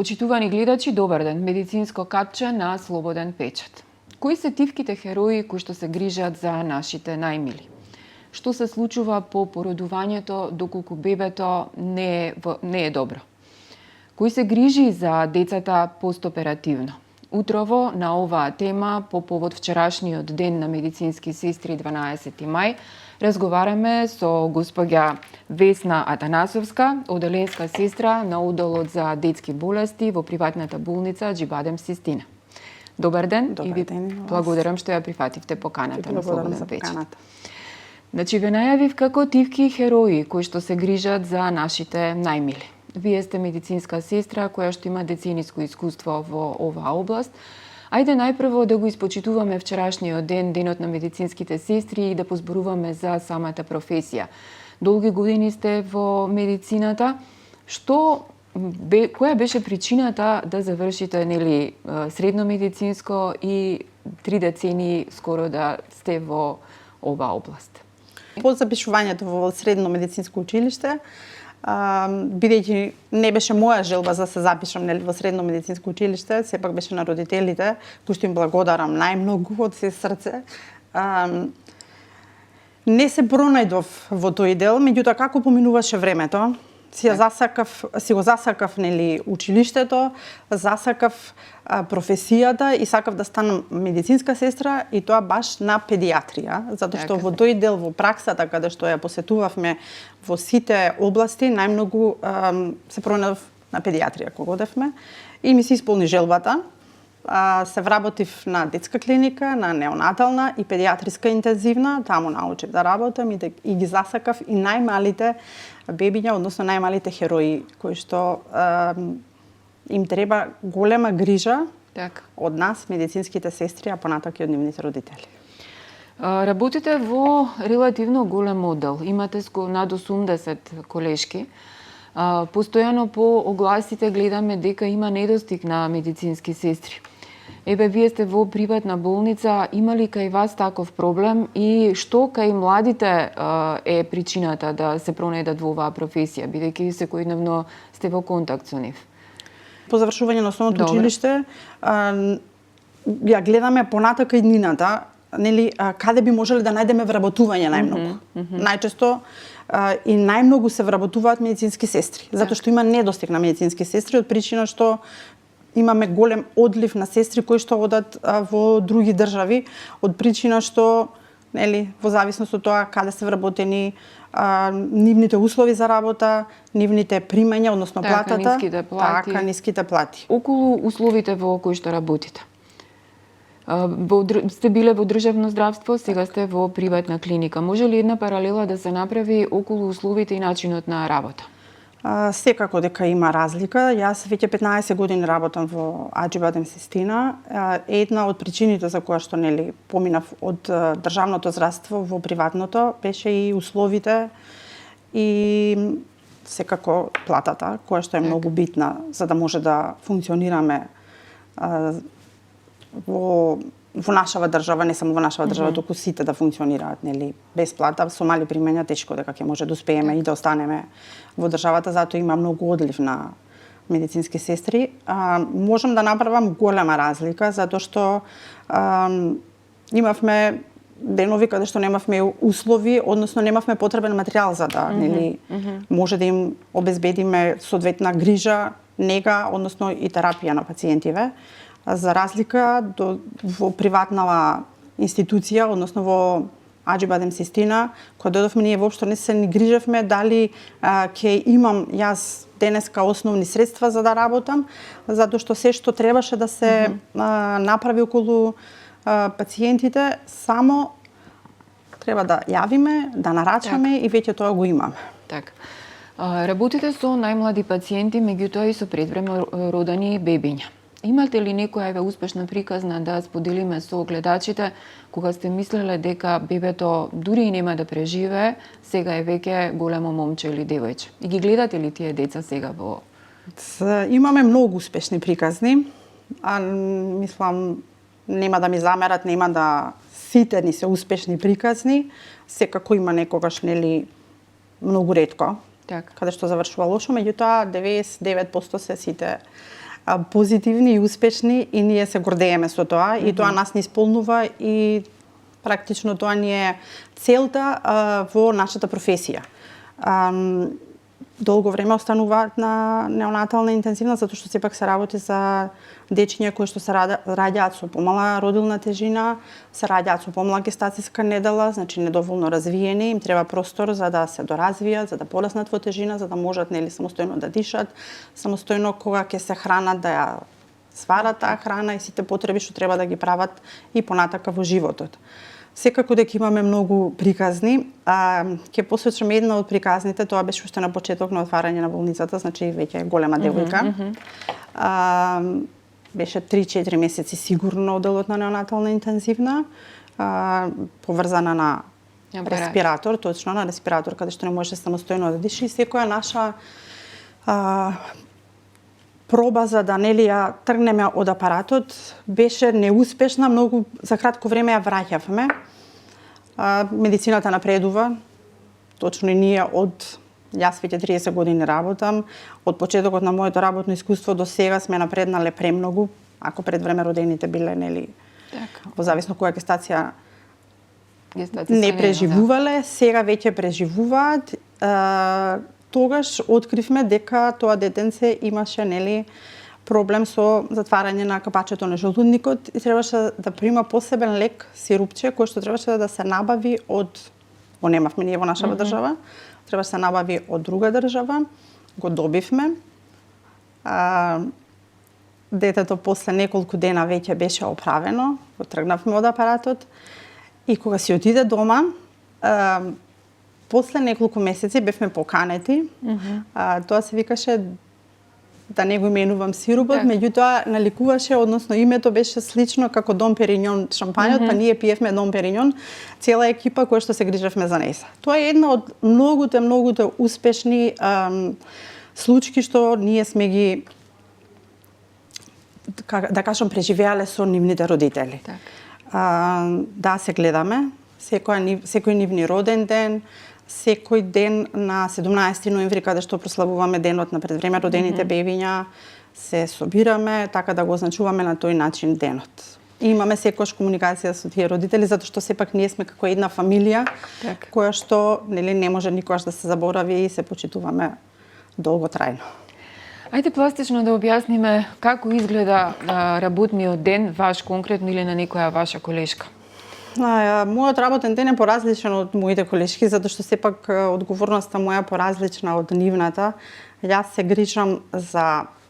Почитувани гледачи, добар ден. Медицинско капче на слободен печат. Кои се тивките херои кои што се грижат за нашите најмили? Што се случува по породувањето доколку бебето не е добро? Кои се грижи за децата постоперативно? Утрово на оваа тема по повод вчерашниот ден на медицински сестри 12 мај разговараме со госпоѓа Весна Атанасовска, оделенска сестра на Одделот за детски болести во приватната болница Аџибадем Систина. Добар ден. Добар ден. Благодарам што ја прифативте поканата на Слободен печат. Значи, ве најавив како тивки херои кои што се грижат за нашите најмили. Вие сте медицинска сестра која што има децениско искуство во оваа област. Ајде најпрво да го испочитуваме вчерашниот ден, денот на медицинските сестри и да позборуваме за самата професија. Долги години сте во медицината. Која беше причината да завршите средно медицинско и 3 децении скоро да сте во оваа област? По запишувањето во средно медицинско училиште, бидејќи не беше моја желба за да се запишам во средно медицинско училиште, сепак беше на родителите, кои што им благодарам најмногу од се срце. Не се пронајдов во тој дел, меѓутоа како поминуваше времето, си го засакав училиштето, засакав професијата и сакав да станам медицинска сестра и тоа баш на педиатрија, затоа што во тој дел во праксата каде што ја посетувавме во сите области, најмногу се пронајдов на педиатрија кога одевме и ми се исполни желбата. Се вработив на детска клиника, на неонатална и педиатриска интензивна, таму научив да работам и ги засакав и најмалите бебиња, односно најмалите херои, кои што им треба голема грижа од нас, медицинските сестри, а понатак и од нивните родители. Работите во релативно голем оддел. Имате над 80 колешки. Постојано по огласите гледаме дека има недостиг на медицински сестри. Вие сте во приватна болница, има ли кај вас таков проблем и што кај младите е причината да се пронајдат во оваа професија, бидејќи секојдневно сте во контакт со нив? По завршување на основното училиште, ја гледаме понатака иднината, каде би можеле да најдеме вработување најмногу. Најчесто и најмногу се вработуваат медицински сестри, затоа што има недостиг на медицински сестри од причина што имаме голем одлив на сестри кои што одат во други држави, од причина што во зависност од тоа каде се вработени, нивните услови за работа, нивните примања, односно платата, ниските плати. Околу условите во кои што работите. Сте биле во државно здравство, сега сте во приватна клиника. Може ли една паралела да се направи околу условите и начинот на работа? Секако дека има разлика. Јас веќе 15 години работам во Аџибадем Систина. Една од причините за која што поминав од државното здравство во приватното беше и условите и секако платата, која што е многу битна за да може да функционираме во нашава држава, не само во нашава држава, туку сите да функционираат, без плата, со мали примања тешко дека ќе може да успееме и да останеме во државата, затоа има многу одлив на медицински сестри. Можам да направам голема разлика, затоа што имавме денови каде што немавме услови, односно немавме потребен материјал за да може да им обезбедиме соодветна грижа, нега, односно и терапија на пациентиве. За разлика во приватнава институција, односно во Аџибадем Систина, кога дојдовме ние воопшто не се ни грижевме дали ќе имам јас денеска основни средства за да работам, затоа што се што требаше да се направи околу пациентите, само треба да јавиме, да нарачаме и веќе тоа го имаме. Работите со најмлади пациенти, меѓутоа и со предвремено родени бебиња. Имате ли некоја успешна приказна да споделиме со гледачите кога сте мислеле дека бебето дури и нема да преживее, сега е веќе големо момче или девојче? И ги гледате ли тие деца сега во... Имаме многу успешни приказни. Мислам, нема да ми замерат, нема да сите ни се успешни приказни. Секако има некогаш, многу ретко, каде што завршува лошо, меѓутоа 99% се сите позитивни и успешни и ние се гордееме со тоа и тоа нас не исполнува и практично тоа ни е целта во нашата професија. Долго време остануваат на неонатална интензивна затоа што сепак се работи за дечиња кои што се раѓаат со помала родилна тежина, се раѓаат со помала гестацијска недела, значи недоволно развиени, им треба простор за да се доразвијат, за да пораснат во тежина, за да можат самостојно да дишат, самостојно кога ќе се хранат да ја сварат таа храна и сите потреби што треба да ги прават и понатака во животот. Секако дека имаме многу приказни, ќе посочам една од приказните, тоа беше уште на почеток на отварање на болницата, значи веќе голема девојка. Беше 3-4 месеци сигурно делот на неонатална интензивна, поврзана на респиратор, точно на респиратор каде што не можеше самостојно да диши. Секоја наша проба за да ја тргнеме од апаратот беше неуспешна, многу за кратко време ја враќавме. Медицината напредува. Точно и ние јас веќе 30 години работам, од почетокот на моето работно искуство до сега сме напреднале премногу, ако пред време родените биле во зависно која гестација не преживувале, сега веќе преживуваат. Тогаш откривме дека тоа детенце имаше проблем со затварање на капачето на желудникот и требаше да прима посебен лек, сирупче, кој што требаше да се набави го немавме ние во нашава држава, требаше да се набави од друга држава, го добивме. Детето после неколку дена веќе беше оправено, го тргнавме од апаратот и кога си отиде дома, после неколку месеци бевме поканети. Тоа се викаше, да не го именувам сирупот, меѓутоа наликуваше, односно името беше слично како Дом Периньон шампањот, па ние пиевме Дом Периньон, цела екипа која што се грижевме за неса. Тоа е една од многуте успешни случаи што ние сме ги, да кажам, преживеале со нивните родители. Да се гледаме, секој нивни роден ден, секој ден на 17 ноември, каде што прославуваме денот на предвреме родените бебиња, се собираме, така да го означуваме на тој начин денот. И имаме секојаш комуникација со тие родители, затоа што сепак ние сме како една фамилија, која што не може никогаш да се заборави и се почитуваме долготрајно. Ајде пластично да објасниме како изгледа работниот ден, ваш конкретно или на некоја ваша колешка. Мојот работен ден е поразличен од моите колешки, затоа што сепак одговорноста моја поразлична од нивната. Јас се грижам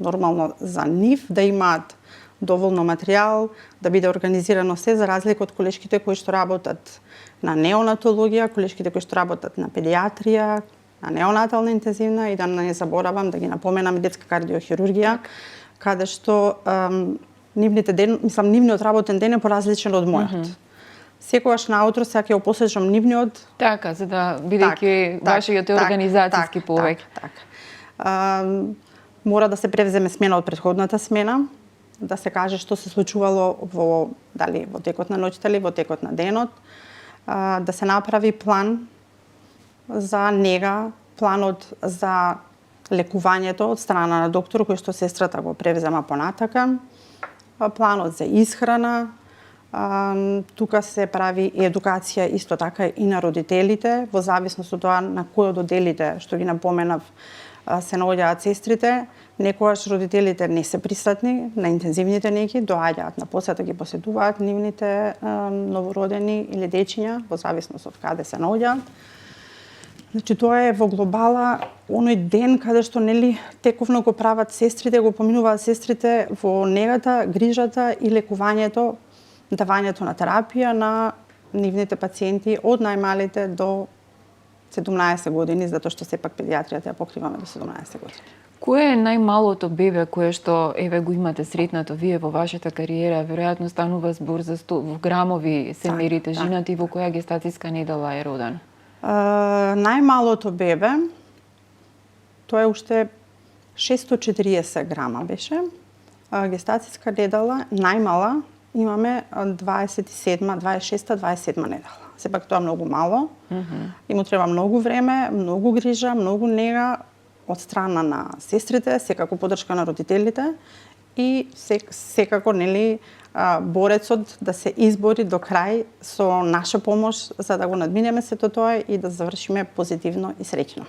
нормално за нив, да имаат доволно материјал, да биде организирано се, за разлика од колешките кои што работат на неонатологија, колешките кои што работат на педиатрија, на неонатална интензивна и да не заборавам да ги напоменам детска кардиохирургија, каде што нивниот работен ден е поразличен од мојот. Секогаш наутро сега ќе го посечам нивниот. Така, за да бидејќи вашиот е организацијски повеќе. Мора да се превземе смена од претходната смена, да се каже што се случувало дали во текот на ноќта или во текот на денот, да се направи план за нега, планот за лекувањето од страна на доктор кој што сестрата го превзема понатака, планот за исхрана. Тука се прави и едукација исто така и на родителите, во зависност од тоа на кој од одделите, што ги напоменав, се наоѓаат сестрите. Некогаш родителите не се присутни на интензивните неги, доаѓаат на посета, ги посетуваат нивните новородени или дечиња, во зависност од каде се наоѓаат. Значи тоа е во глобала оној ден каде што тековно го прават сестрите, го поминуваат сестрите во негата, грижата и лекувањето, давањето на терапија на нивните пациенти од најмалите до 17 години, затоа што сепак педиатријата ја покриваме до 17 години. Кој е најмалото бебе кое што го имате сретнато вие во вашата кариера? Веројатно станува збор за во грамови се мери тежината и во која гестацијска недела е роден? Најмалото бебе, тоа е уште 640 грама беше. Гестацијска недела, најмала, имаме 26-27 недела. Сепак тоа многу мало. И му треба многу време, многу грижа, многу нега од страна на сестрите, секако поддршка на родителите и секако нели борецот да се избори до крај со наша помош за да го надминеме сето тоа и да завршиме позитивно и среќно.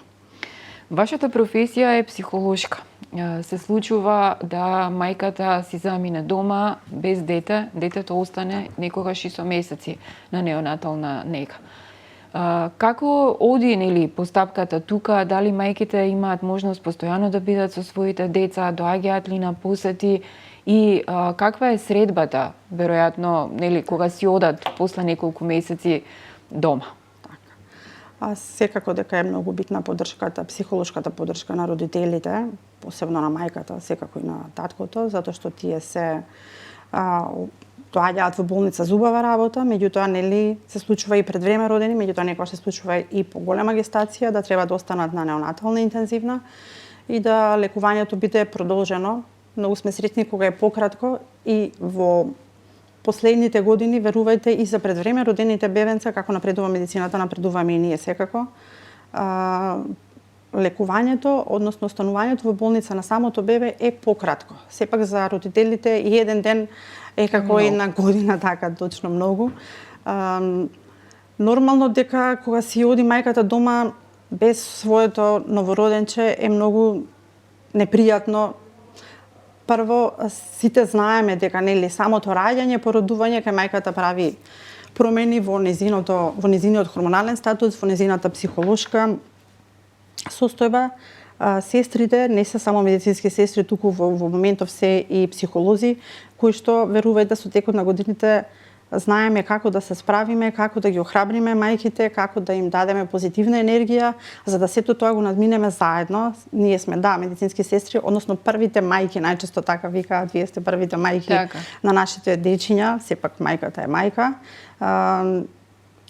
Вашата професија е психолошка. Се случува да мајката си замине дома без дете, детето остане некогаш и со месеци на неонатална нега. Како оди нели постапката тука, дали мајките имаат можност постојано да бидат со своите деца, доаѓаат ли на посети и каква е средбата, веројатно, нели кога си одат после неколку месеци дома? Секако дека е многу битна поддршката, психолошката поддршка на родителите, посебно на мајката, секако и на таткото, затоа што тие се доаѓаат во болница за убава работа, меѓутоа нели се случува и пред време родени, меѓутоа некогаш се случува и по голема гестација да треба да останат на неонатална интензивна и да лекувањето биде продолжено. Многу сме среќни кога е пократко и во последните години, верувајте, и за пред време родените бебенца, како напредува медицината, напредуваме и ние секако. Лекувањето, односно останувањето во болница на самото бебе е пократко. Сепак за родителите и еден ден е како една година, така точно многу. Нормално дека кога си оди мајката дома без своето новороденче е многу непријатно. Прво, сите знаеме дека нели самото раѓање, породување кај мајката прави промени во незиниот хормонален статус, во незината психолошка состојба. Сестрите не се само медицински сестри, туку во моментов се и психолози, кои што верувајте со текот на годините знаеме како да се справиме, како да ги охрабриме мајките, како да им дадеме позитивна енергија, за да сето тоа го надминеме заедно. Ние сме, медицински сестри, односно првите мајки, најчесто така викаат, вие сте првите мајки на нашите дечиња, сепак мајката е мајка.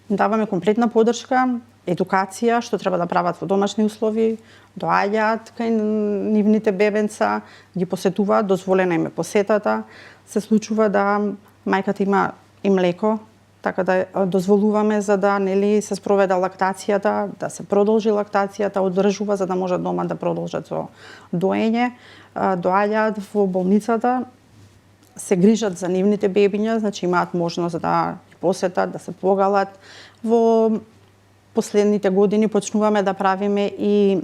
Даваме комплетна поддршка, едукација, што треба да прават во домашни услови, доаѓаат кај нивните бебенца, ги посетуваат, дозволена им е посетата, се случува да мајката има и млеко, така да дозволуваме за да нели се спроведе лактацијата, да се продолжи лактацијата, одржува за да може дома да продолжат со доење, доаѓаат во болницата, се грижат за нивните бебиња, значи имаат можност да ги посетат, да се погалат. Во последните години почнуваме да правиме и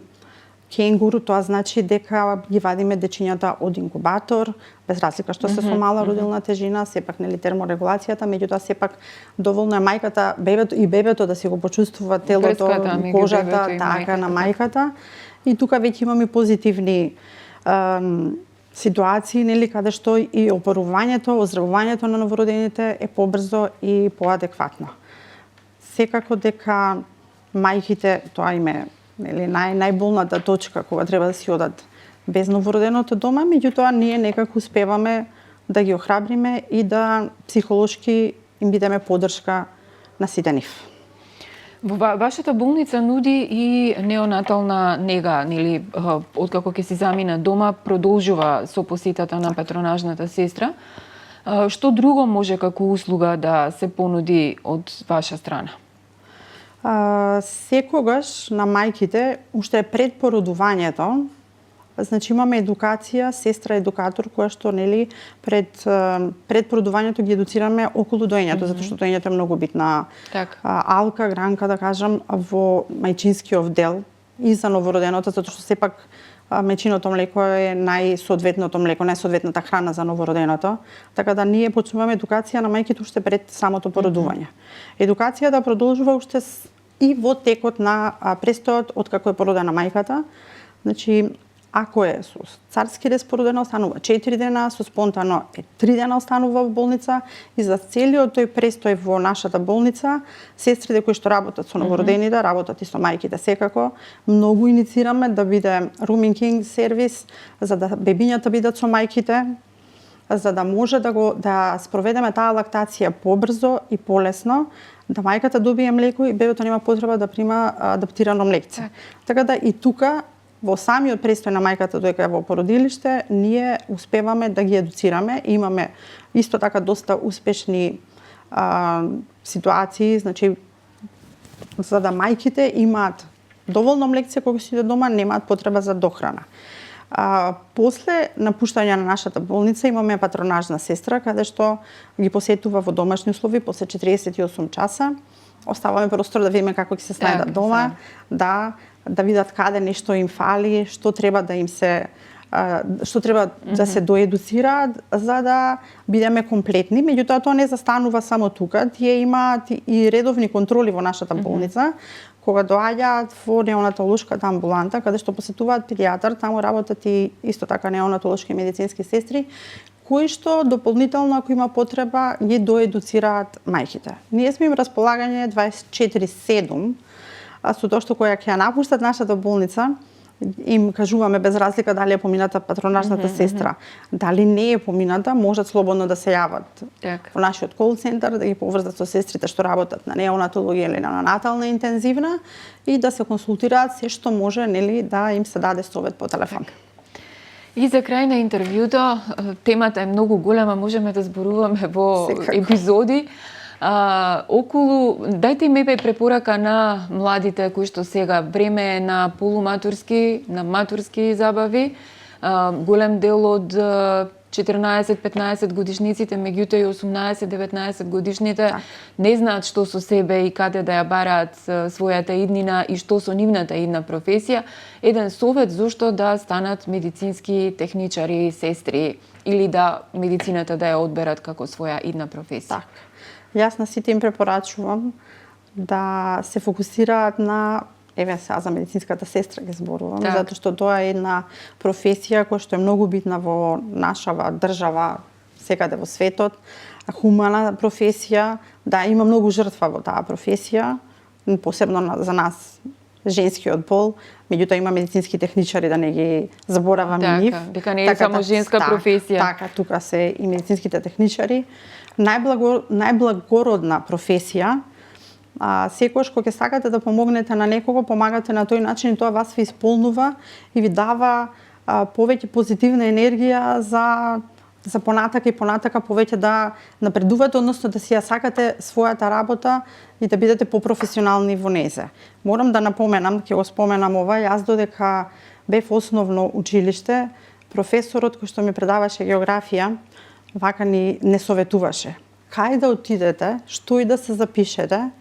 кенгуру, тоа значи дека ги вадиме дечињата од инкубатор, без разлика што се со мала родилна тежина, сепак нели терморегулацијата, меѓутоа сепак доволно е мајката, бебето да си го почувствува телото, кожата, така на мајката. И тука веќе имаме позитивни ситуации, нели каде што и опорувањето, оздравувањето на новородените е побрзо и поадекватно. Секако дека мајките, тоа им е нели најболната точка кога треба да си одат без новороденото дома, меѓутоа ние некако успеваме да ги охрабриме и да психолошки им бидеме поддршка на сите нив. Во вашата болница нуди и неонатална нега, нели откако ќе си замина дома, продолжува со посетата на патронажната сестра. Што друго може како услуга да се понуди од ваша страна? Секогаш на мајките, уште пред породувањето, значи имаме едукација, сестра едукатор која што нели пред породувањето ги едуцираме околу доењето, затоа што доењето е многу битна алка, гранка да кажам во мајчинскиот дел и за новороденото, затоа што сепак мајчиното млеко е најсоодветното млеко, најсоодветната храна за новороденото, така да ние почнуваме едукација на мајките уште пред самото породување. Едукацијата продолжува уште и во текот на престојот од како е породена мајката. Значи, ако е со царски рез породена, останува 4 дена, со спонтано е 3 дена останува во болница и за целиот тој престој во нашата болница, сестрите кои што работат со новородените, работат и со мајките секако. Многу иницираме да биде rooming сервис, за да бебињата бидат со мајките, за да може да спроведеме таа лактација побрзо и полесно, да мајката добие млеко и бебето нема потреба да прима адаптирано млекце. Така да и тука во самиот престој на мајката додека е во породилиште, ние успеваме да ги едуцираме. Имаме исто така доста успешни ситуации, значи за да мајките имаат доволно млекце кога си дома, немаат потреба за дохрана. После напуштање на нашата болница имаме патронажна сестра, каде што ги посетува во домашни услови после 48 часа. Оставаме простор да видиме како ќе се снајдат дома, да видат каде нешто им фали, што треба да се доедуцираат за да бидеме комплетни. Меѓутоа тоа не застанува само тука, тие имаат и редовни контроли во нашата болница. Кога доаѓаат во неонатолошката амбуланта, каде што посетуваат педијатар, таму работат и исто така неонатолошки медицински сестри, кои што дополнително, ако има потреба, ги доедуцираат мајките. Ние сме им располагање 24/7, со тоа што која ќе ја напуштат нашата болница, им кажуваме без разлика дали е помината патронажната сестра, дали не е помината, можат слободно да се јават во нашиот кол центар, да ги поврзат со сестрите што работат на неонатологија или на натална интензивна и да се консултираат се што може, нели, да им се даде совет по телефон. И за крај на интервјуто, темата е многу голема, можеме да зборуваме во епизоди. Дајте им препорака на младите кои што сега време е на полуматурски, на матурски забави. Голем дел од 14-15 годишниците, меѓутоа и 18-19 годишните не знаат што со себе и каде да ја бараат својата иднина и што со нивната идна професија. Еден совет зошто да станат медицински техничари, сестри или да медицината да ја одберат како своја идна професија. Јас на сите им препорачувам да се фокусираат на, сега за медицинската сестра ги зборувам, затоа што тоа е една професија која што е многу битна во нашава држава, секаде во светот, хумана професија, има многу жртва во таа професија, посебно за нас женскиот пол, меѓутоа има медицински техничари, да не ги забораваме нив. Дека не е само женска професија. Така, тука се и медицинските техничари. Најблагородна професија, секогаш кога ќе сакате да помогнете на некого, помагате на тој начин и тоа вас ви исполнува и ви дава повеќе позитивна енергија за понатака и понатака повеќе да напредувате, односно да си ја сакате својата работа и да бидете попрофесионални во незе. Морам да напоменам, ќе го споменам ова, јас додека бев основно училиште, професорот кој што ми предаваше географија, вака ни не советуваше. Кај да отидете, што и да се запишете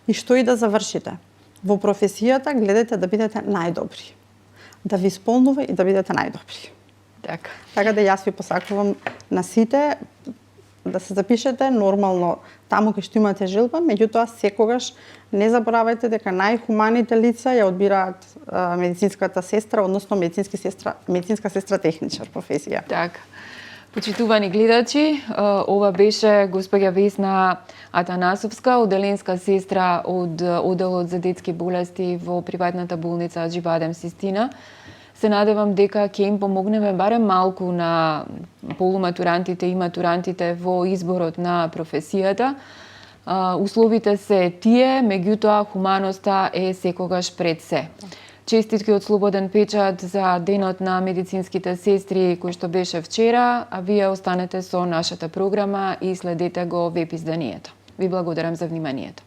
и што и да завршите. Во професијата гледате да бидете најдобри. Да ви исполнува и да бидете најдобри. Така да јас ви посакувам на сите да се запишете нормално таму кај што имате желба, меѓутоа секогаш не заборавајте дека најхуманите лица ја одбираат медицинската сестра, односно медицинска сестра техничар професија. Така. Почитувани гледачи, ова беше госпоѓа Весна Атанасовска, оделенска сестра од Оделот за детски болести во приватната болница Аџи-Бадем Систина. Се надевам дека ќе им помогнеме барем малку на полуматурантите и матурантите во изборот на професијата. Условите се тие, меѓутоа хуманоста е секогаш пред се. Честитки од Слободен печат за денот на медицинските сестри кој што беше вчера, а вие останете со нашата програма и следете го веб изданието. Ви благодарам за вниманието.